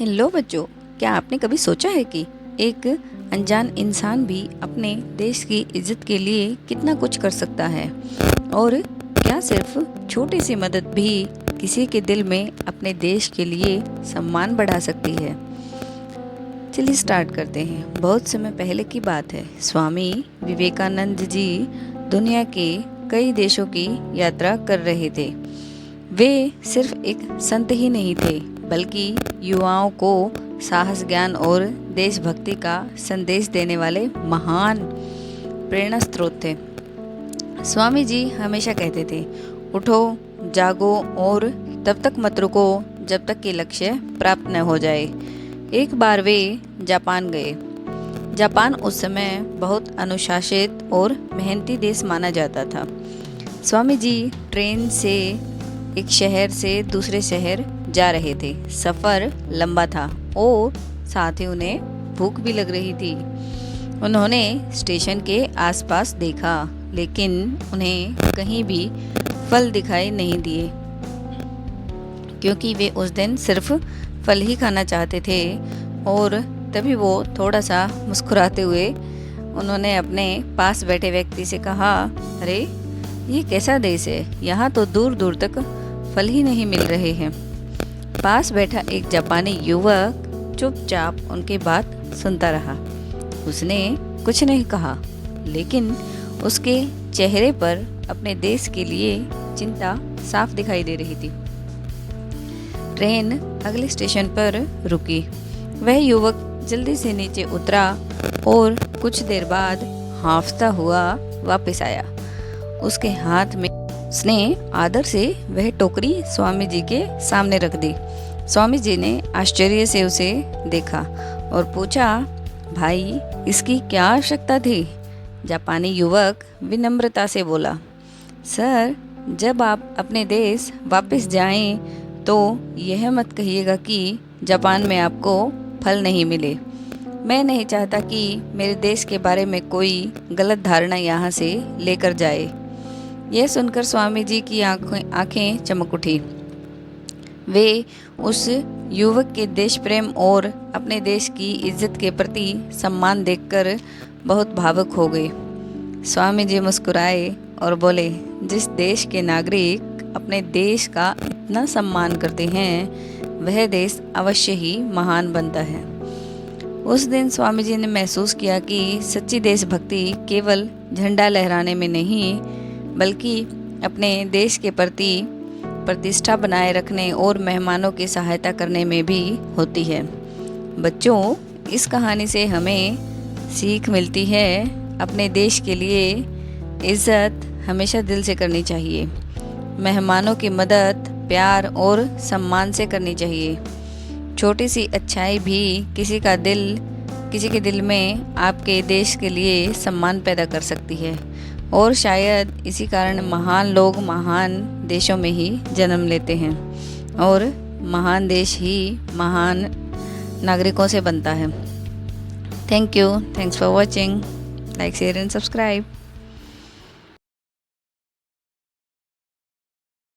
Hello बच्चों, क्या आपने कभी सोचा है कि एक अनजान इंसान भी अपने देश की इज्जत के लिए कितना कुछ कर सकता है और क्या सिर्फ छोटी सी मदद भी किसी के दिल में अपने देश के लिए सम्मान बढ़ा सकती है। चलिए स्टार्ट करते हैं। बहुत समय पहले की बात है। स्वामी विवेकानंद जी दुनिया के कई देशों की यात्रा कर रहे थे। वे सिर्फ एक संत ही नहीं थे, बल्कि युवाओं को साहस, ज्ञान और देशभक्ति का संदेश देने वाले महान प्रेरणा स्रोत थे। स्वामी जी हमेशा कहते थे, उठो, जागो और तब तक मत रुको जब तक कि लक्ष्य प्राप्त न हो जाए। एक बार वे जापान गए। जापान उस समय बहुत अनुशासित और मेहनती देश माना जाता था। स्वामी जी ट्रेन से एक शहर से दूसरे शहर जा रहे थे। सफ़र लंबा था और साथ ही उन्हें भूख भी लग रही थी। उन्होंने स्टेशन के आसपास देखा, लेकिन उन्हें कहीं भी फल दिखाई नहीं दिए, क्योंकि वे उस दिन सिर्फ फल ही खाना चाहते थे। और तभी वो थोड़ा सा मुस्कुराते हुए उन्होंने अपने पास बैठे व्यक्ति से कहा, अरे ये कैसा देश है, यहाँ तो दूर दूर तक फल ही नहीं मिल रहे हैं। पास बैठा एक जापानी युवक चुपचाप उनकी बात सुनता रहा। उसने कुछ नहीं कहा, लेकिन उसके चेहरे पर अपने देश के लिए चिंता साफ दिखाई दे रही थी। ट्रेन अगले स्टेशन पर रुकी। वह युवक जल्दी से नीचे उतरा और कुछ देर बाद हांफता हुआ वापस आया। उसके हाथ में उसने आदर से वह टोकरी स्वामी जी के सामने रख दी। स्वामी जी ने आश्चर्य से उसे देखा और पूछा, भाई इसकी क्या आवश्यकता थी? जापानी युवक विनम्रता से बोला, सर, जब आप अपने देश वापस जाएं तो यह मत कहिएगा कि जापान में आपको फल नहीं मिले। मैं नहीं चाहता कि मेरे देश के बारे में कोई गलत धारणा यहाँ से लेकर जाए। यह सुनकर स्वामी जी की आंखें चमक उठी। वे उस युवक के देश प्रेम और अपने देश की इज्जत के प्रति सम्मान देखकर बहुत भावुक हो गए। स्वामी जी मुस्कुराए और बोले, जिस देश के नागरिक अपने देश का इतना सम्मान करते हैं, वह देश अवश्य ही महान बनता है। उस दिन स्वामी जी ने महसूस किया कि सच्ची देशभक्ति केवल झंडा लहराने में नहीं, बल्कि अपने देश के प्रति प्रतिष्ठा बनाए रखने और मेहमानों की सहायता करने में भी होती है। बच्चों, इस कहानी से हमें सीख मिलती है, अपने देश के लिए इज्जत हमेशा दिल से करनी चाहिए। मेहमानों की मदद प्यार और सम्मान से करनी चाहिए। छोटी सी अच्छाई भी किसी के दिल में आपके देश के लिए सम्मान पैदा कर सकती है। और शायद इसी कारण महान लोग महान देशों में ही जन्म लेते हैं और महान देश ही महान नागरिकों से बनता है। Thank you, thanks for watching. Like, share and subscribe.